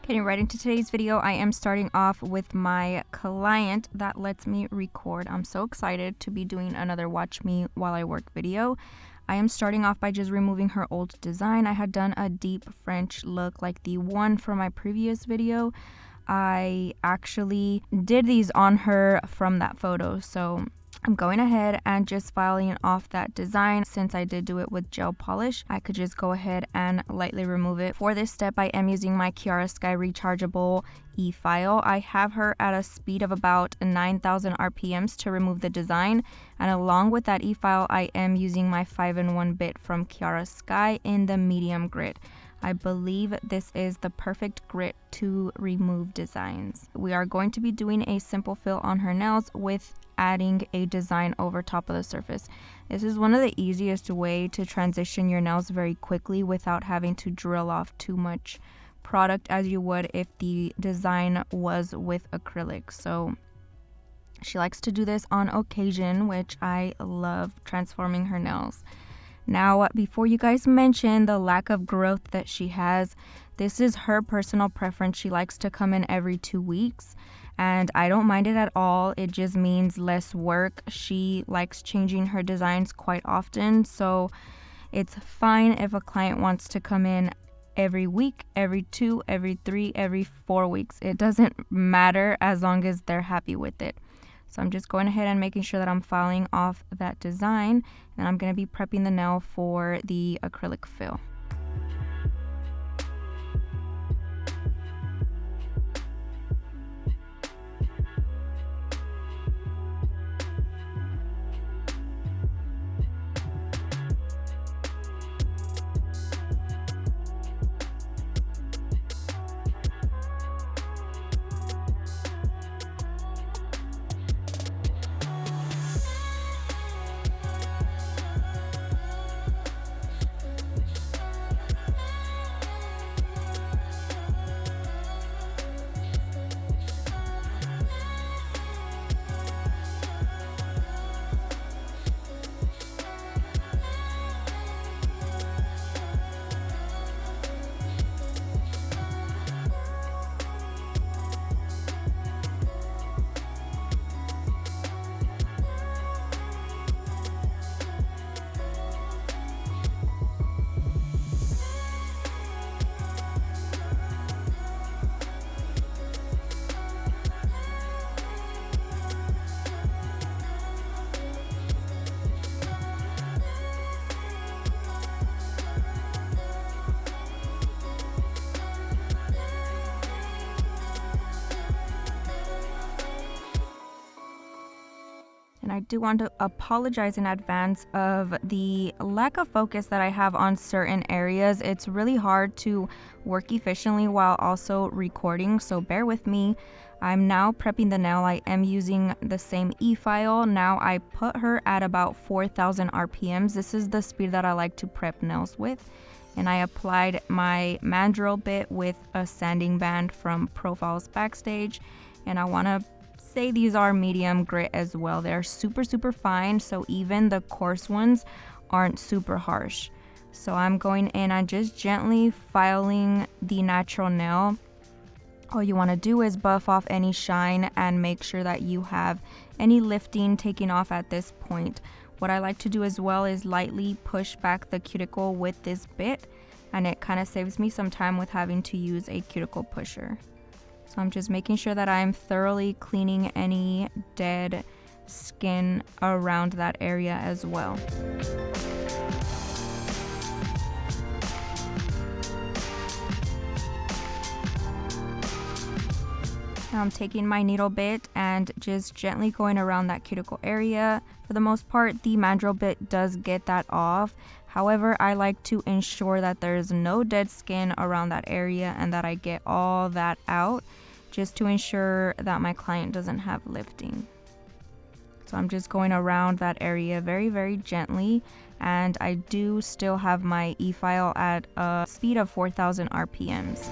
Getting right into today's video, I am starting off with my client that lets me record. I'm so excited to be doing another watch me while I work video. I am starting off by just removing her old design. I had done a deep French look like the one from my previous video. I actually did these on her from that photo, so I'm going ahead and just filing off that design. Since I did do it with gel polish, I could just go ahead and lightly remove it. For this step, I am using my Kiara Sky rechargeable e-file. I have her at a speed of about 9,000 RPMs to remove the design, and along with that e-file, I am using my 5-in-1 bit from Kiara Sky in the medium grit. I believe this is the perfect grit to remove designs. We are going to be doing a simple fill on her nails with adding a design over top of the surface. This is one of the easiest way to transition your nails very quickly without having to drill off too much product as you would if the design was with acrylic. So she likes to do this on occasion, which I love transforming her nails. Now, before you guys mention the lack of growth that she has, this is her personal preference. She likes to come in every 2 weeks, and I don't mind it at all. It just means less work. She likes changing her designs quite often, so it's fine if a client wants to come in every week, every 2, every 3, every 4 weeks. It doesn't matter as long as they're happy with it. So I'm just going ahead and making sure that I'm filing off that design, and I'm going to be prepping the nail for the acrylic fill. And I do want to apologize in advance of the lack of focus that I have on certain areas. It's really hard to work efficiently while also recording, so bear with me. I'm now prepping the nail. I am using the same e-file. Now I put her at about 4,000 RPMs. This is the speed that I like to prep nails with. And I applied my mandrel bit with a sanding band from Profix Backstage. And I want to say these are medium grit as well. They're super fine, so even the coarse ones aren't super harsh. So I'm going in and just gently filing the natural nail. All you want to do is buff off any shine and make sure that you have any lifting taken off at this point. What I like to do as well is lightly push back the cuticle with this bit, and it kind of saves me some time with having to use a cuticle pusher. So I'm just making sure that I'm thoroughly cleaning any dead skin around that area as well. Now I'm taking my needle bit and just gently going around that cuticle area. For the most part, the mandrel bit does get that off. However, I like to ensure that there's no dead skin around that area and that I get all that out, just to ensure that my client doesn't have lifting. So I'm just going around that area very gently, and I do still have my e-file at a speed of 4,000 RPMs.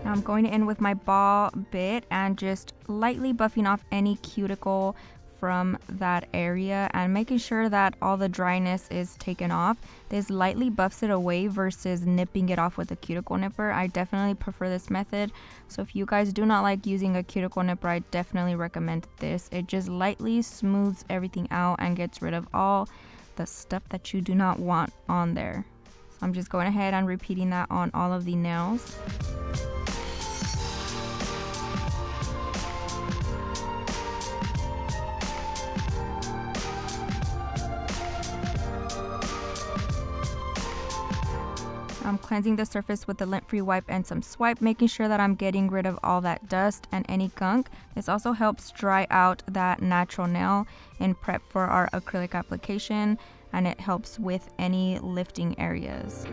I'm going in with my ball bit and just lightly buffing off any cuticle from that area and making sure that all the dryness is taken off. This lightly buffs it away versus nipping it off with a cuticle nipper. I definitely prefer this method. So if you guys do not like using a cuticle nipper, I definitely recommend this. It just lightly smooths everything out and gets rid of all the stuff that you do not want on there. So I'm just going ahead and repeating that on all of the nails. I'm cleansing the surface with the lint-free wipe and some swipe, making sure that I'm getting rid of all that dust and any gunk. This also helps dry out that natural nail in prep for our acrylic application, and it helps with any lifting areas.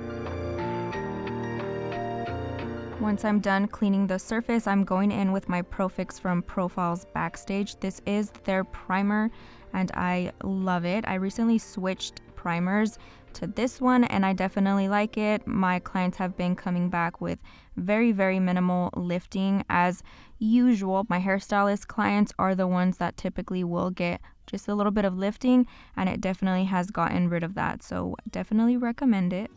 Once I'm done cleaning the surface, I'm going in with my Profix from Profile's Backstage. This is their primer and I love it. I recently switched primers to this one and I definitely like it. My clients have been coming back with very minimal lifting. As usual, my hairstylist clients are the ones that typically will get just a little bit of lifting, and it definitely has gotten rid of that, so definitely recommend it.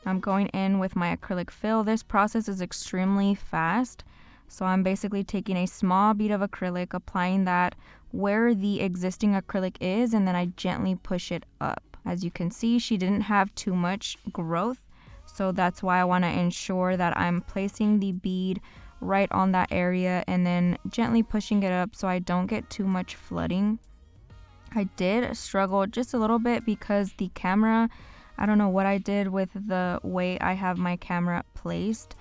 I'm going in with my acrylic fill. This process is extremely fast. So I'm basically taking a small bead of acrylic, applying that where the existing acrylic is, and then I gently push it up. As you can see, she didn't have too much growth, so that's why I want to ensure that I'm placing the bead right on that area and then gently pushing it up so I don't get too much flooding. I did struggle just a little bit because the camera, I don't know what I did with the way I have my camera placed.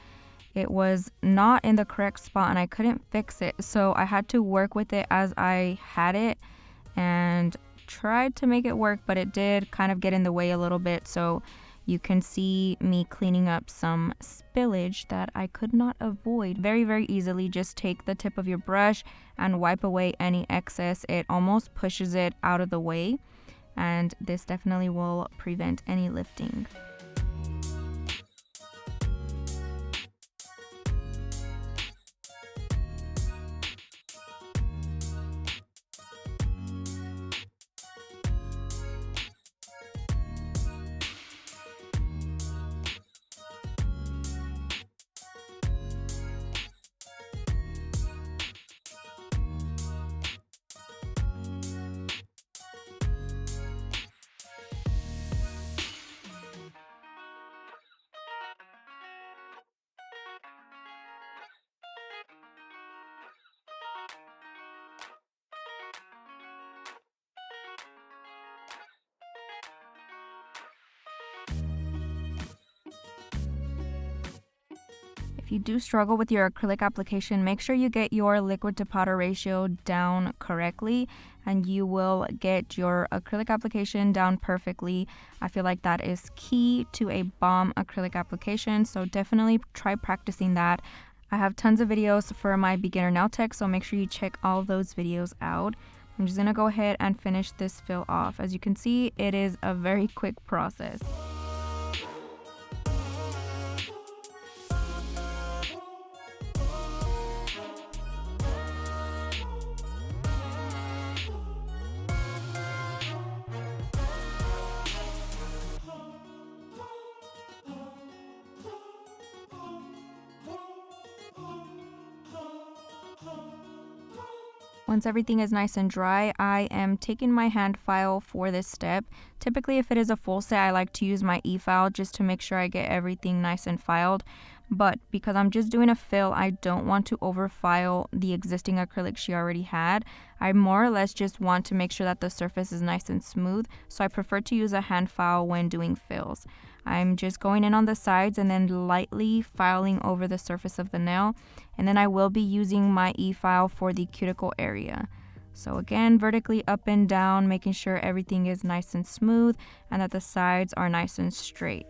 It was not in the correct spot and I couldn't fix it. So I had to work with it as I had it and tried to make it work, but it did kind of get in the way a little bit. So you can see me cleaning up some spillage that I could not avoid very easily. Just take the tip of your brush and wipe away any excess. It almost pushes it out of the way, and this definitely will prevent any lifting. If you do struggle with your acrylic application, make sure you get your liquid to powder ratio down correctly and you will get your acrylic application down perfectly. I feel like that is key to a bomb acrylic application, so definitely try practicing that. I have tons of videos for my beginner nail tech, so make sure you check all those videos out. I'm just gonna go ahead and finish this fill off. As you can see, it is a very quick process. Once everything is nice and dry, I am taking my hand file for this step. Typically, if it is a full set, I like to use my e-file just to make sure I get everything nice and filed. But because I'm just doing a fill, I don't want to over-file the existing acrylic she already had. I more or less just want to make sure that the surface is nice and smooth, so I prefer to use a hand file when doing fills. I'm just going in on the sides and then lightly filing over the surface of the nail, and then I will be using my e-file for the cuticle area. So again, vertically up and down, making sure everything is nice and smooth and that the sides are nice and straight.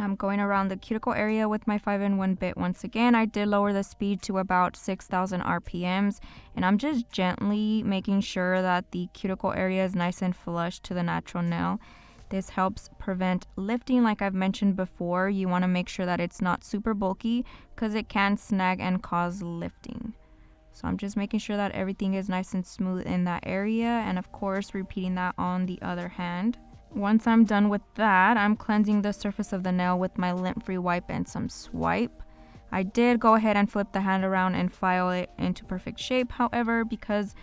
I'm going around the cuticle area with my 5-in-1 bit once again. I did lower the speed to about 6,000 RPMs, and I'm just gently making sure that the cuticle area is nice and flush to the natural nail. This helps prevent lifting. Like I've mentioned before, you want to make sure that it's not super bulky because it can snag and cause lifting. So I'm just making sure that everything is nice and smooth in that area, and of course repeating that on the other hand. Once I'm done with that, I'm cleansing the surface of the nail with my lint-free wipe and some swipe. I did go ahead and flip the hand around and file it into perfect shape. However, because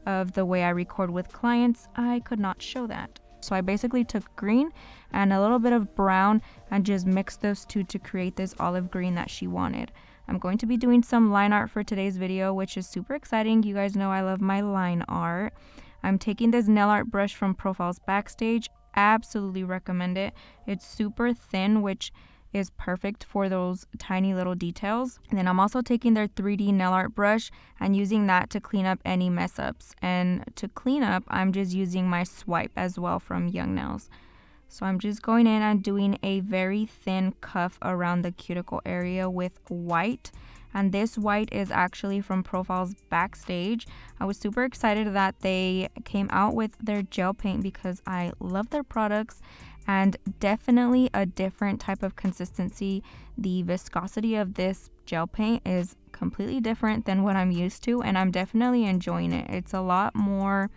of the way I record with clients, I could not show that. So I basically took green and a little bit of brown and just mixed those two to create this olive green that she wanted. I'm going to be doing some line art for today's video, which is super exciting. You guys know I love my line art. I'm taking this nail art brush from Profix Backstage. Absolutely recommend it. It's super thin, which is perfect for those tiny little details. And then I'm also taking their 3D nail art brush and using that to clean up any mess ups. And to clean up, I'm just using my swipe as well from Young Nails. So I'm just going in and doing a very thin cuff around the cuticle area with white. And this white is actually from Profix Backstage. I was super excited that they came out with their gel paint because I love their products, and definitely a different type of consistency. The viscosity of this gel paint is completely different than what I'm used to, and I'm definitely enjoying it. It's a lot more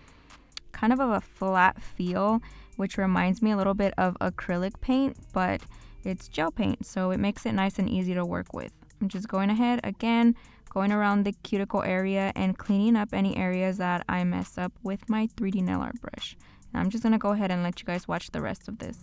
kind of a flat feel, which reminds me a little bit of acrylic paint, but it's gel paint, so it makes it nice and easy to work with. I'm just going ahead again, going around the cuticle area and cleaning up any areas that I mess up with my 3D nail art brush. And I'm just going to go ahead and let you guys watch the rest of this.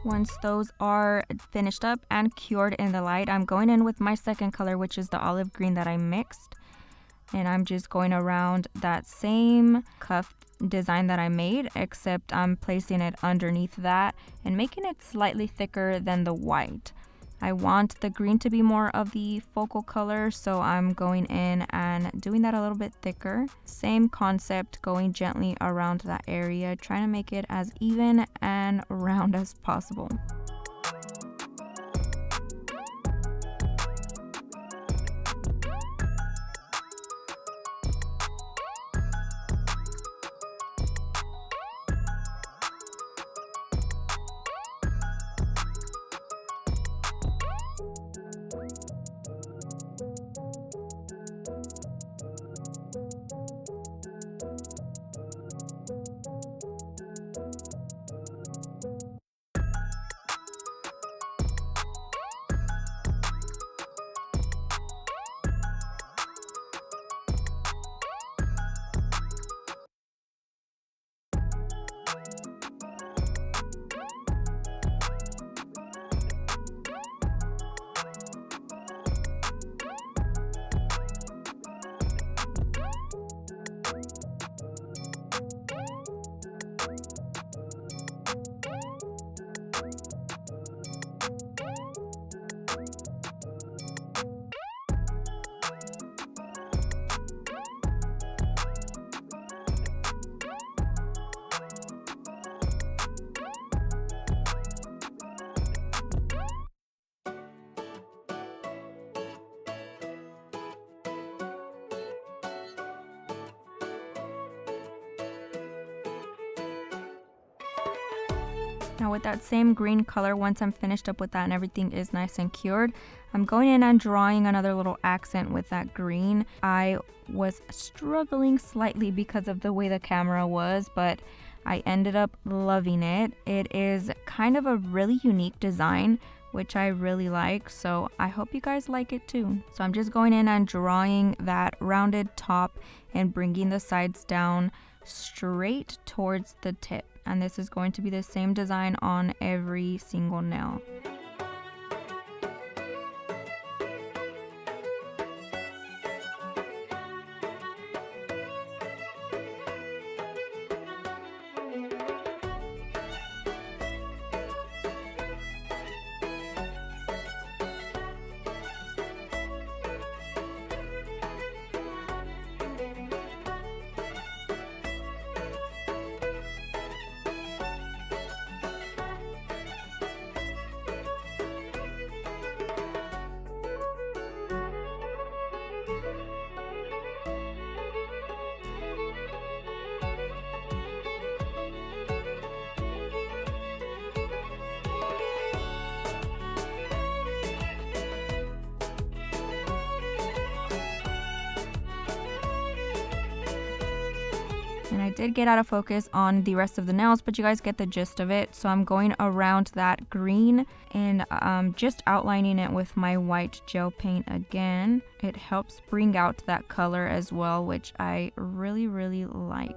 Once those are finished up and cured in the light, I'm going in with my second color, which is the olive green that I mixed. And I'm just going around that same cuff design that I made, except I'm placing it underneath that and making it slightly thicker than the white. I want the green to be more of the focal color, so I'm going in and doing that a little bit thicker. Same concept, going gently around that area, trying to make it as even and round as possible. Now with that same green color, once I'm finished up with that and everything is nice and cured, I'm going in and drawing another little accent with that green. I was struggling slightly because of the way the camera was, but I ended up loving it. It is kind of a really unique design, which I really like, so I hope you guys like it too. So I'm just going in and drawing that rounded top and bringing the sides down straight towards the tip. And this is going to be the same design on every single nail. And I did get out of focus on the rest of the nails, but you guys get the gist of it. So I'm going around that green and just outlining it with my white gel paint again. It helps bring out that color as well, which I really, really like.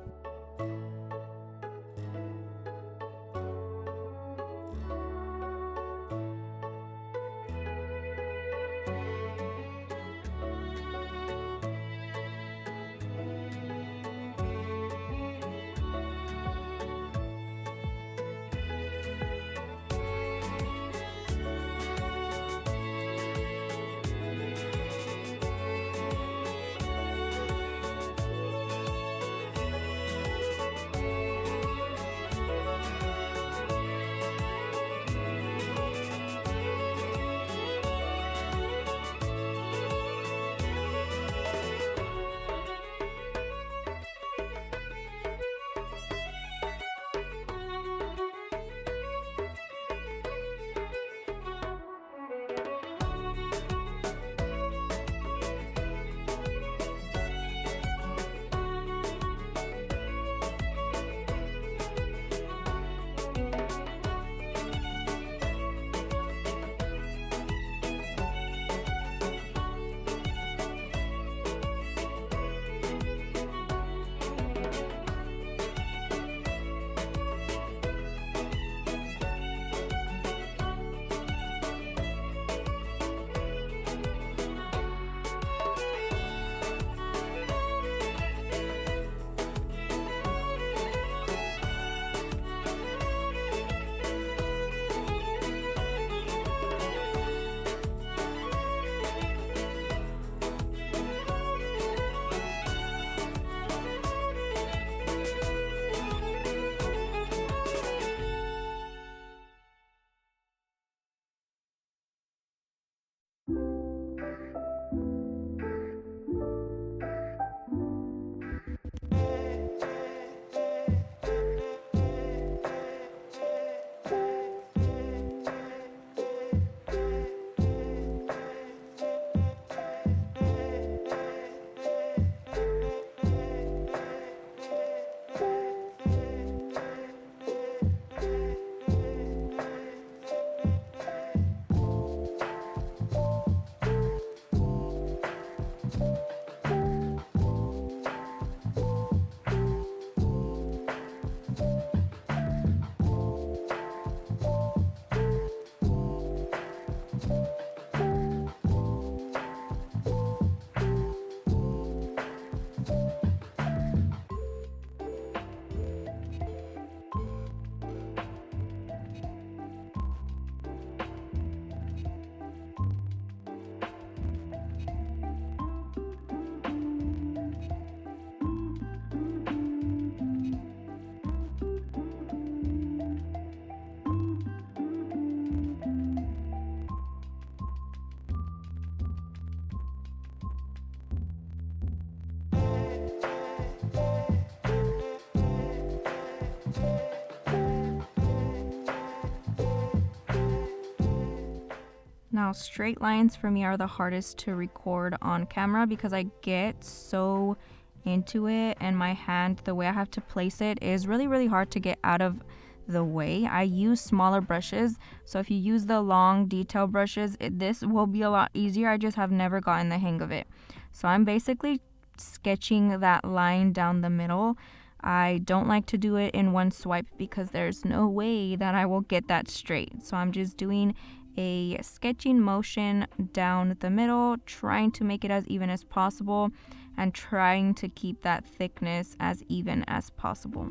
Now, straight lines for me are the hardest to record on camera because I get so into it, and my hand, the way I have to place it is really hard to get out of the way. I use smaller brushes, so if you use the long detail brushes, this will be a lot easier. I just have never gotten the hang of it. So I'm basically sketching that line down the middle. I don't like to do it in one swipe because there's no way that I will get that straight. So I'm just doing a sketching motion down the middle, trying to make it as even as possible and trying to keep that thickness as even as possible.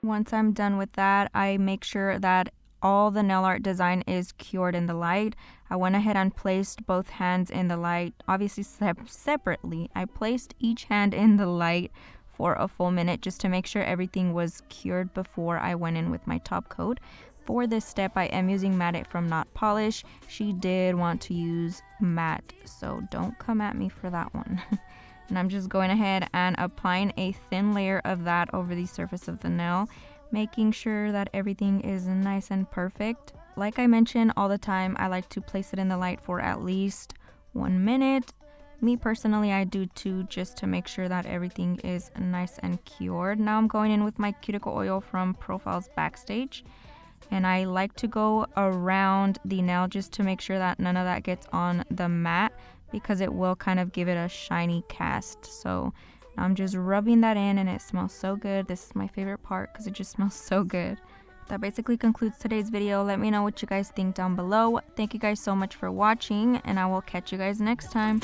Once I'm done with that, I make sure that all the nail art design is cured in the light. I went ahead and placed both hands in the light, obviously separately. I placed each hand in the light for a full minute just to make sure everything was cured before I went in with my top coat. For this step, I am using Matte from Not Polish. She did want to use matte, so don't come at me for that one. And I'm just going ahead and applying a thin layer of that over the surface of the nail, making sure that everything is nice and perfect. Like I mention all the time, I like to place it in the light for at least 1 minute. Me personally, I do 2 just to make sure that everything is nice and cured. Now I'm going in with my cuticle oil from Profil's Backstage. And I like to go around the nail just to make sure that none of that gets on the mat, because it will kind of give it a shiny cast. So I'm just rubbing that in, and it smells so good. This is my favorite part because it just smells so good. That basically concludes today's video. Let me know what you guys think down below. Thank you guys so much for watching, and I will catch you guys next time.